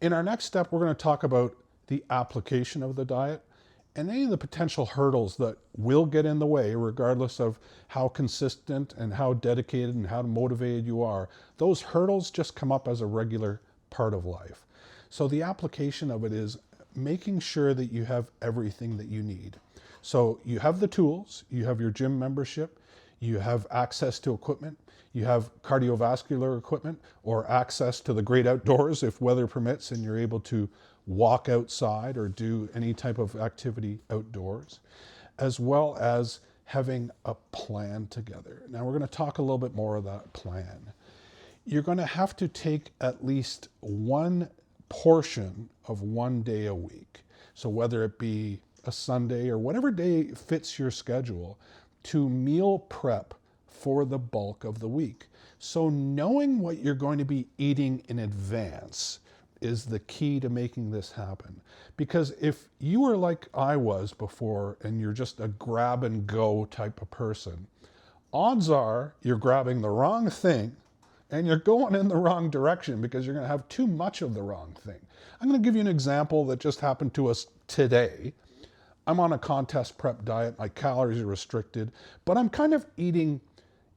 In our next step, we're going to talk about the application of the diet and any of the potential hurdles that will get in the way, regardless of how consistent and how dedicated and how motivated you are. Those hurdles just come up as a regular part of life. So the application of it is making sure that you have everything that you need. So you have the tools, you have your gym membership, you have access to equipment, you have cardiovascular equipment or access to the great outdoors if weather permits and you're able to walk outside or do any type of activity outdoors, as well as having a plan together. Now we're going to talk a little bit more of that plan. You're going to have to take at least one portion of one day a week. So whether it be a Sunday or whatever day fits your schedule, to meal prep for the bulk of the week. So knowing what you're going to be eating in advance is the key to making this happen. Because if you are like I was before and you're just a grab and go type of person, odds are you're grabbing the wrong thing and you're going in the wrong direction because you're going to have too much of the wrong thing. I'm going to give you an example that just happened to us today. I'm on a contest prep diet, my calories are restricted, but I'm kind of eating,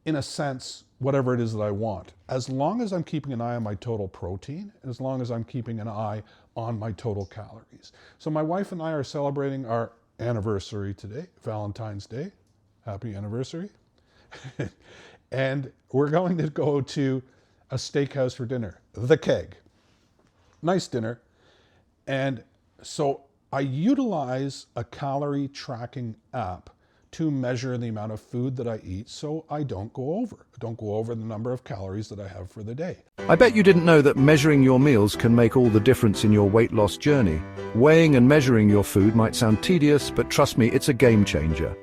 in a sense, whatever it is that I want, as long as I'm keeping an eye on my total protein, and as long as I'm keeping an eye on my total calories. So my wife and I are celebrating our anniversary today, Valentine's Day. Happy anniversary. And we're going to go to a steakhouse for dinner, The Keg. Nice dinner. And so I utilize a calorie tracking app to measure the amount of food that I eat so I don't go over. I don't go over the number of calories that I have for the day. I bet you didn't know that measuring your meals can make all the difference in your weight loss journey. Weighing and measuring your food might sound tedious, but trust me, it's a game changer.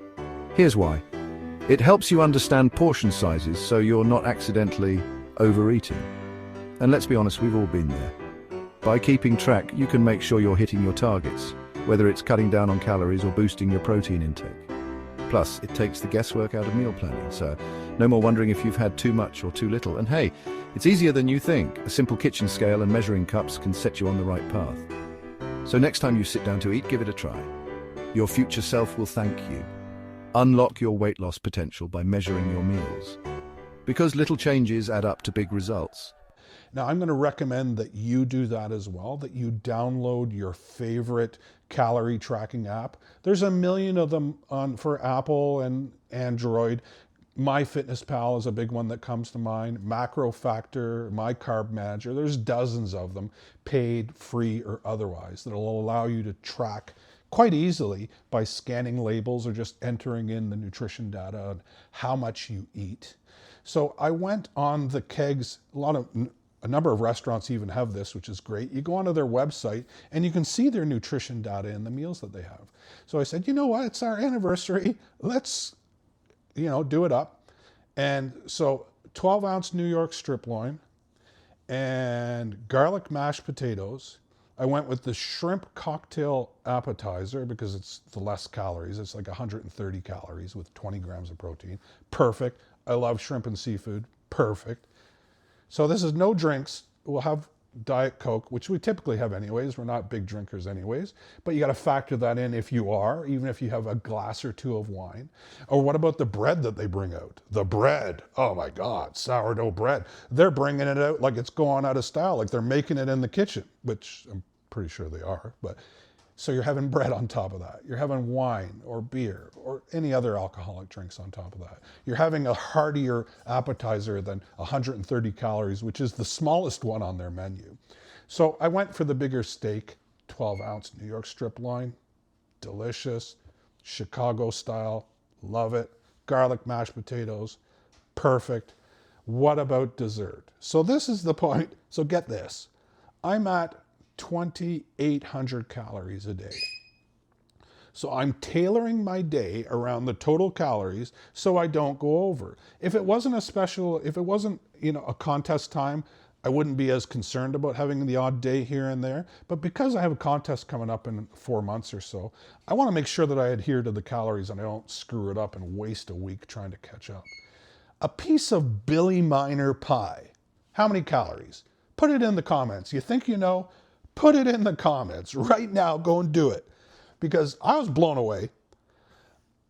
Here's why. It helps you understand portion sizes so you're not accidentally overeating. And let's be honest, we've all been there. By keeping track, you can make sure you're hitting your targets, whether it's cutting down on calories or boosting your protein intake. Plus, it takes the guesswork out of meal planning, so no more wondering if you've had too much or too little. And hey, it's easier than you think. A simple kitchen scale and measuring cups can set you on the right path. So next time you sit down to eat, give it a try. Your future self will thank you. Unlock your weight loss potential by measuring your meals. Because little changes add up to big results. Now, I'm going to recommend that you do that as well, that you download your favorite calorie tracking app. There's a million of them for Apple and Android. MyFitnessPal is a big one that comes to mind. Macro Factor, My Carb Manager. There's dozens of them, paid, free, or otherwise, that will allow you to track quite easily by scanning labels or just entering in the nutrition data on how much you eat. So I went on The Keg's, a number of restaurants even have this, which is great. You go onto their website and you can see their nutrition data and the meals that they have. So I said, you know what, it's our anniversary. Let's, do it up. And so 12-ounce New York strip loin and garlic mashed potatoes. I went with the shrimp cocktail appetizer because it's the less calories. It's like 130 calories with 20 grams of protein. Perfect. I love shrimp and seafood. Perfect. So this is no drinks. We'll have Diet Coke, which we typically have anyways. We're not big drinkers anyways, but you got to factor that in if you are, even if you have a glass or two of wine. Or what about the bread that they bring out? The bread. Oh my God, sourdough bread. They're bringing it out like it's going out of style, like they're making it in the kitchen, which I'm pretty sure they are. But so you're having bread on top of that. You're having wine or beer or any other alcoholic drinks on top of that. You're having a heartier appetizer than 130 calories, which is the smallest one on their menu. So I went for the bigger steak, 12-ounce New York strip loin. Delicious. Chicago style. Love it. Garlic mashed potatoes. Perfect. What about dessert? So this is the point. So get this. I'm at 2,800 calories a day. So I'm tailoring my day around the total calories so I don't go over. If it wasn't a contest time, I wouldn't be as concerned about having the odd day here and there. But because I have a contest coming up in 4 months or so, I want to make sure that I adhere to the calories and I don't screw it up and waste a week trying to catch up. A piece of Billy Miner pie. How many calories? Put it in the comments. You think you know? Put it in the comments right now. Go and do it. Because I was blown away.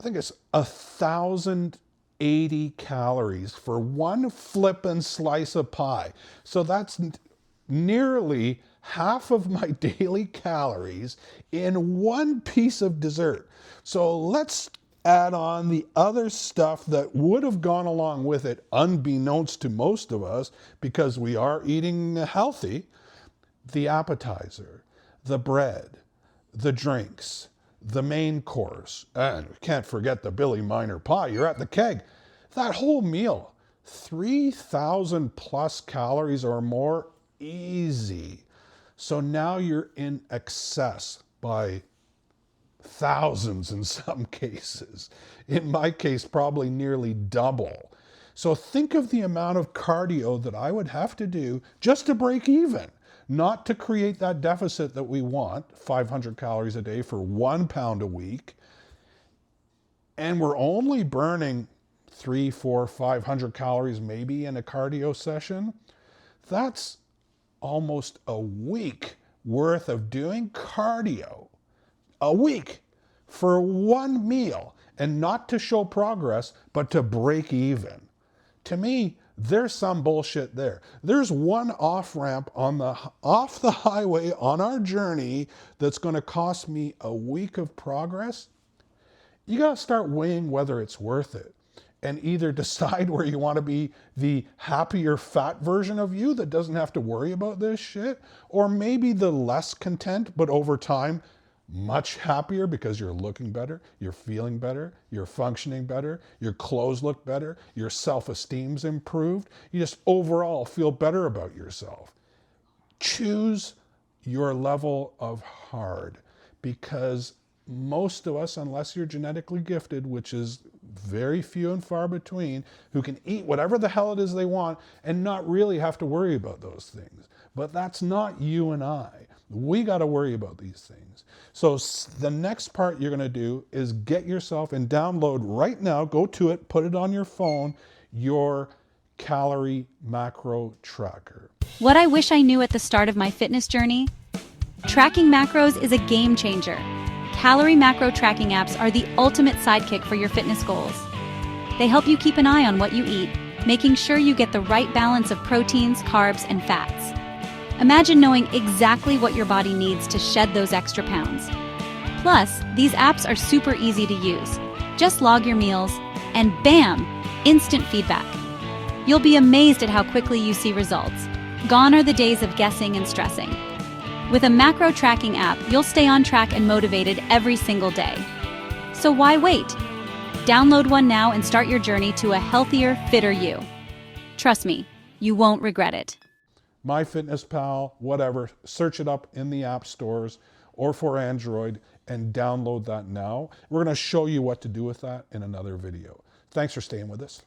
I think it's 1,080 calories for one flippin' slice of pie. So that's nearly half of my daily calories in one piece of dessert. So let's add on the other stuff that would have gone along with it, unbeknownst to most of us, because we are eating healthy. The appetizer, the bread, the drinks, the main course, and we can't forget the Billy Miner pie. You're at the keg. That whole meal, 3,000 plus calories or more, easy. So now you're in excess by thousands in some cases. In my case, probably nearly double. So think of the amount of cardio that I would have to do just to break even, not to create that deficit that we want, 500 calories a day for 1 pound a week. And we're only burning 300, 400, 500 calories maybe in a cardio session. That's almost a week worth of doing cardio. A week for one meal, and not to show progress, but to break even. To me, there's some bullshit there. There's one off-ramp off the highway on our journey that's going to cost me a week of progress. You got to start weighing whether it's worth it, and either decide where you want to be the happier fat version of you that doesn't have to worry about this shit, or maybe the less content, but over time, much happier because you're looking better, you're feeling better, you're functioning better, your clothes look better, your self-esteem's improved, you just overall feel better about yourself. Choose your level of hard, because most of us, unless you're genetically gifted, which is very few and far between, who can eat whatever the hell it is they want and not really have to worry about those things. But that's not you and I. We got to worry about these things. So the next part you're going to do is get yourself and download right now, go to it, put it on your phone, your calorie macro tracker. What I wish I knew at the start of my fitness journey? Tracking macros is a game changer. Calorie macro tracking apps are the ultimate sidekick for your fitness goals. They help you keep an eye on what you eat, making sure you get the right balance of proteins, carbs, and fats. Imagine knowing exactly what your body needs to shed those extra pounds. Plus, these apps are super easy to use. Just log your meals, and bam! Instant feedback. You'll be amazed at how quickly you see results. Gone are the days of guessing and stressing. With a macro tracking app, you'll stay on track and motivated every single day. So why wait? Download one now and start your journey to a healthier, fitter you. Trust me, you won't regret it. MyFitnessPal, whatever, search it up in the app stores or for Android and download that now. We're going to show you what to do with that in another video. Thanks for staying with us.